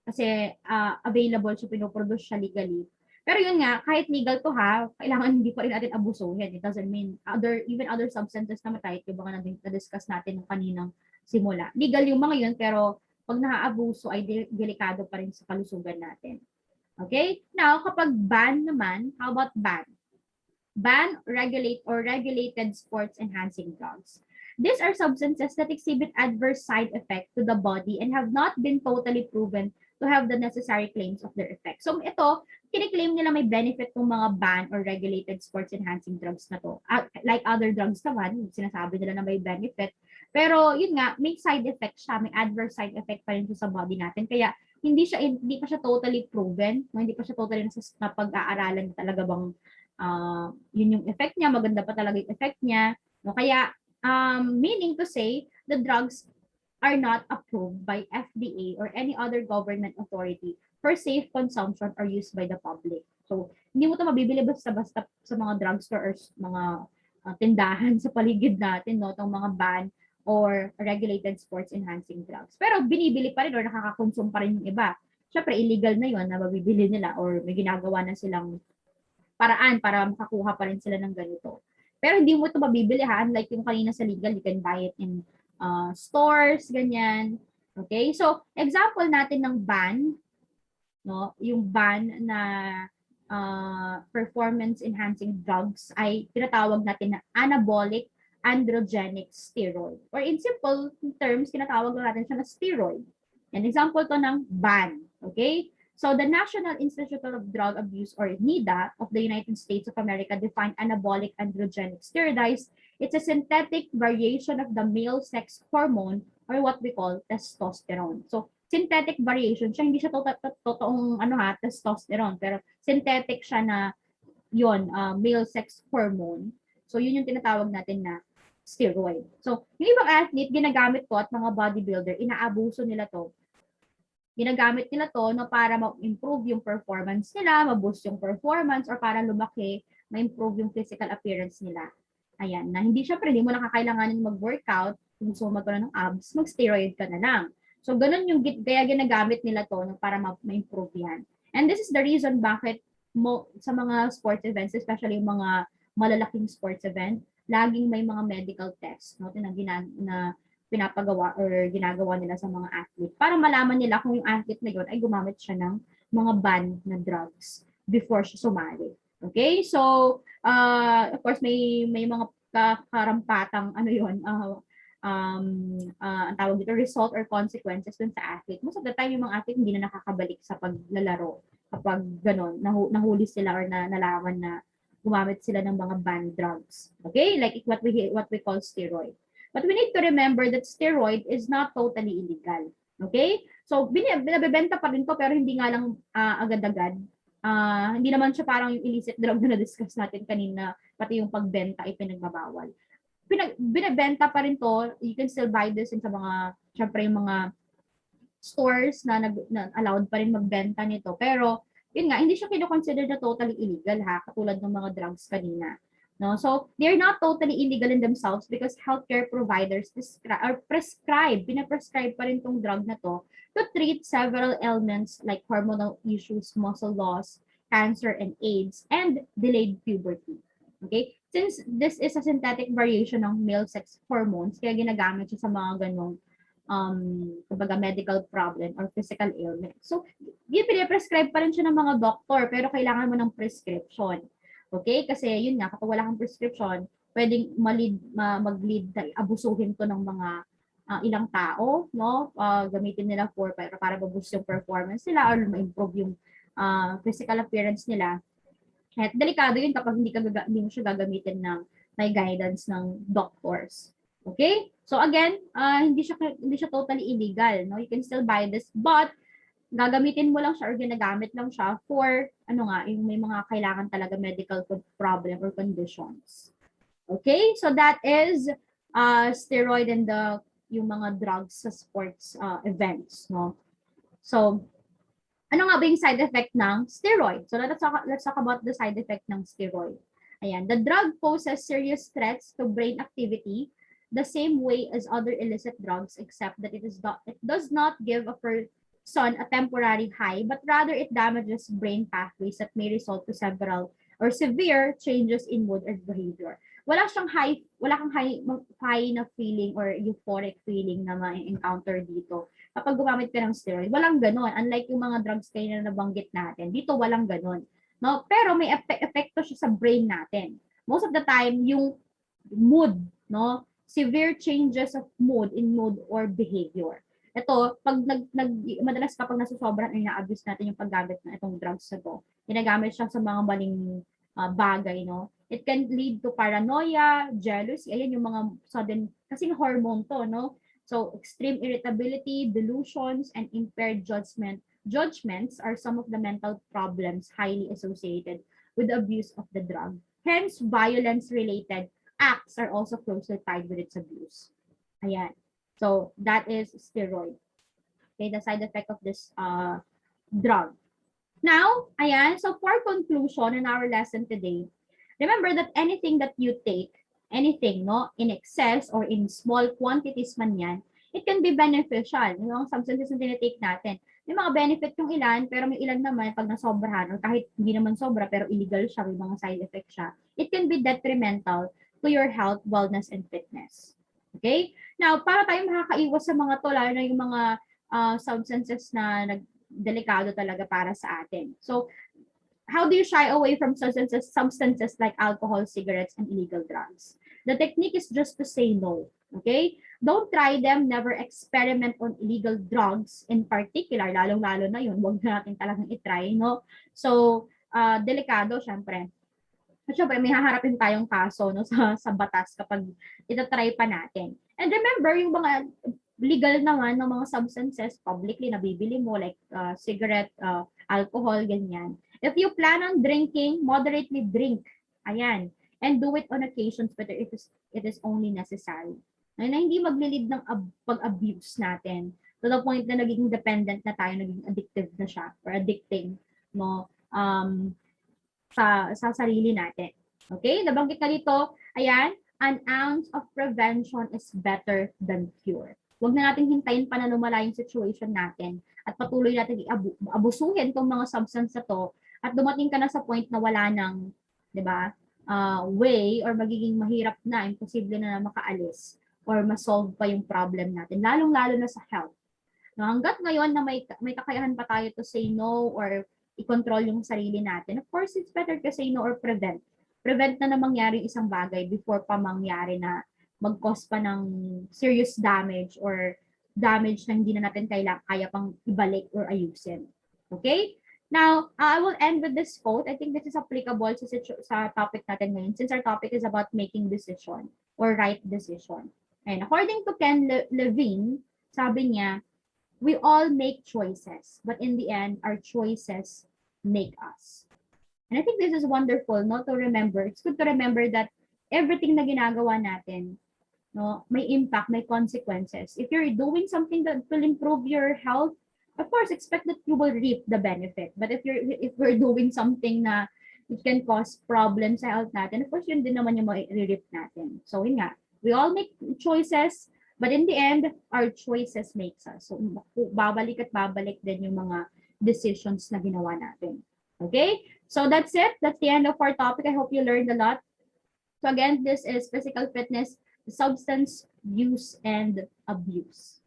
Kasi available siya, pinoproduce siya legally. Pero yun nga, kahit legal to ha, kailangan hindi pa rin natin abusuhin. It doesn't mean even other substances na matay, yung mga na-discuss natin ng kaninang simula. Legal yung mga yun, pero pag naaabuso ay delikado pa rin sa kalusugan natin. Okay? Now, kapag ban naman, how about ban? Ban, regulate, or regulated sports enhancing drugs. These are substances that exhibit adverse side effects to the body and have not been totally proven to have the necessary claims of their effects. So ito, kiniklaim nila may benefit ng mga ban or regulated sports enhancing drugs na to. Like other drugs naman, sinasabi nila na may benefit. Pero yun nga, may side effect siya, may adverse side effect pa rin sa body natin. Kaya hindi pa siya totally proven, hindi pa siya totally na pag-aaralan talaga bang yun yung effect niya, maganda pa talaga yung effect niya. No? Kaya, meaning to say, the drugs are not approved by FDA or any other government authority for safe consumption or use by the public. So, hindi mo ito mabibili basta-basta sa mga drugstore or mga tindahan sa paligid natin, no? Itong mga ban or regulated sports enhancing drugs. Pero binibili pa rin or nakaka-consume pa rin yung iba. Siyempre, illegal na yun na mabibili nila or may ginagawa na silang paraan para makakuha pa rin sila ng ganito. Pero hindi mo ito mabibili ha. Unlike yung kanina sa legal, you can buy it in stores, ganyan. Okay? So, example natin ng ban, no? Yung ban na performance enhancing drugs ay tinatawag natin na anabolic androgenic steroid. Or in simple terms, tinatawag natin siya na steroid. An example to ng ban. Okay? So the National Institute of Drug Abuse, or NIDA, of the United States of America defined anabolic androgenic steroids. It's a synthetic variation of the male sex hormone, or what we call testosterone. So synthetic variation siya, hindi siya totoong testosterone, pero synthetic siya na yun, male sex hormone. So yun yung tinatawag natin na steroid. So yung ibang athlete, ginagamit to at mga bodybuilder, inaabuso nila to. Ginagamit nila to no, para ma-improve yung performance nila, ma-boost yung performance, or para lumaki, ma-improve yung physical appearance nila. Ayan, na hindi syempre, hindi mo nakakailanganin mag-workout, kung gusto mo magkaroon ng abs, mag-steroid ka na lang. So, ganun yung kaya ginagamit nila to no, para ma-improve yan. And this is the reason bakit sa mga sports events, especially yung mga malalaking sports event, laging may mga medical tests no, na pinapagawa or ginagawa nila sa mga athlete para malaman nila kung yung athlete na yun ay gumamit siya ng mga ban na drugs before siya sumali. Okay? So, of course, may mga karampatang ang tawag dito, result or consequences dun sa athlete. Most of the time, yung mga athlete hindi na nakakabalik sa paglalaro kapag gano'n, nahuli sila or nalaman na gumamit sila ng mga banned drugs. Okay? Like what we call steroid. But we need to remember that steroid is not totally illegal. Okay? So, binabenta pa rin to pero hindi nga lang agad-agad. Hindi naman siya parang yung illicit drug na na-discuss natin kanina, pati yung pagbenta ay pinagbabawal. Binabenta pa rin to. You can still buy this in sa mga, syempre yung mga stores na allowed pa rin magbenta nito. Pero, yun nga, hindi siya kino-consider na totally illegal ha, katulad ng mga drugs kanina. No? So, they're not totally illegal in themselves because healthcare providers pinaprescribe pa rin tong drug na to treat several ailments like hormonal issues, muscle loss, cancer, and AIDS, and delayed puberty. Okay? Since this is a synthetic variation ng male sex hormones, kaya ginagamit siya sa mga ganong kumbaga medical problem or physical ailment. So, pinaprescribe pa rin siya ng mga doktor, pero kailangan mo ng prescription. Okay? Kasi yun nga, kapag wala kang prescription, pwedeng mag-lead na abusuhin to ng mga ilang tao, no? Gamitin nila para ma-boost yung performance nila or ma-improve yung physical appearance nila. At delikado yun kapag hindi mo siya gagamitin ng may guidance ng doctors. Okay? So again, hindi siya totally illegal, no? You can still buy this, but gagamitin mo lang siya or ginagamit lang siya for yung may mga kailangan talaga medical problem or conditions. Okay? So that is steroid and yung mga drugs sa sports events, no? So ano nga ba yung side effect ng steroid? So let's talk about the side effect ng steroid. Ayan, the drug poses serious threats to brain activity the same way as other illicit drugs, except that it does not give a person a temporary high, but rather it damages brain pathways that may result to several or severe changes in mood or behavior. Wala kang high na feeling or euphoric feeling na ma-encounter dito kapag gumamit ka ng steroid. Walang ganon. Unlike yung mga drugs kayo na nabanggit natin, dito walang ganon. No? Pero may epekto siya sa brain natin. Most of the time, yung mood, no? Severe changes of mood in mood or behavior. Ito, pag madalas kapag nasusobran ay na-abuse natin yung paggamit ng itong drugs na to, ginagamit siya sa mga maling bagay, no? It can lead to paranoia, jealousy, ayan yung mga sudden, kasi hormone to, no? So, extreme irritability, delusions, and impaired judgments are some of the mental problems highly associated with the abuse of the drug. Hence, violence-related acts are also closely tied with its abuse. Ayan. So, that is steroid. Okay, the side effect of this drug. Now, ayan, so for conclusion in our lesson today, remember that anything that you take, anything, no, in excess or in small quantities man yan, it can be beneficial. Yung substances na tinitake natin. May mga benefit yung ilan, pero may ilan naman pag nasobrahan, or kahit hindi naman sobra, pero illegal siya, may mga side effect siya, it can be detrimental to your health, wellness, and fitness. Okay? Now, para tayo makakaiwas sa mga to, lalo na yung mga substances na delikado talaga para sa atin. So, how do you shy away from substances like alcohol, cigarettes, and illegal drugs? The technique is just to say no. Okay? Don't try them. Never experiment on illegal drugs in particular. Lalong-lalo na yun. Huwag na natin talagang itry, no? So, delikado, syempre. At syempre, may haharapin tayong kaso no, sa batas kapag itatry pa natin. And remember, yung mga legal naman ng mga substances publicly nabibili mo like cigarette, alcohol, ganyan. If you plan on drinking, moderately drink. Ayan. And do it on occasions whether it is only necessary. Na hindi maglilid ng pag-abuse natin to the point na naging dependent na tayo, naging addictive na siya or addicting no, sa sarili natin. Okay? Nabanggit na dito, ayan, an ounce of prevention is better than cure. Huwag na natin hintayin pa na lumala yung situation natin at patuloy natin abusuhin itong mga substance na to at dumating ka na sa point na wala nang, di ba, way or magiging mahirap na, imposible na makaalis or ma-solve pa yung problem natin, lalong-lalo na sa health. No, hanggat ngayon na may kakayahan pa tayo to say no or i-control yung sarili natin, of course, it's better to say no or prevent. Prevent na mangyari isang bagay before pa mangyari na mag-cause pa ng serious damage or damage na hindi na natin kaya pang ibalik or ayusin. Okay? Now, I will end with this quote. I think this is applicable sa topic natin ngayon since our topic is about making decision or right decision. And according to Ken Levine, sabi niya, we all make choices, but in the end, our choices make us. And I think this is wonderful, no, to remember. It's good to remember that everything na ginagawa natin, no, may impact, may consequences. If you're doing something that will improve your health, of course, expect that you will reap the benefit. But if we're doing something na it can cause problems sa health natin, of course, yun din naman yung ma-reap natin. So, yun nga, we all make choices, but in the end, our choices makes us. So, babalik at babalik din yung mga decisions na ginawa natin. Okay? So, that's it. That's the end of our topic. I hope you learned a lot. So, again, this is physical fitness, substance use, and abuse.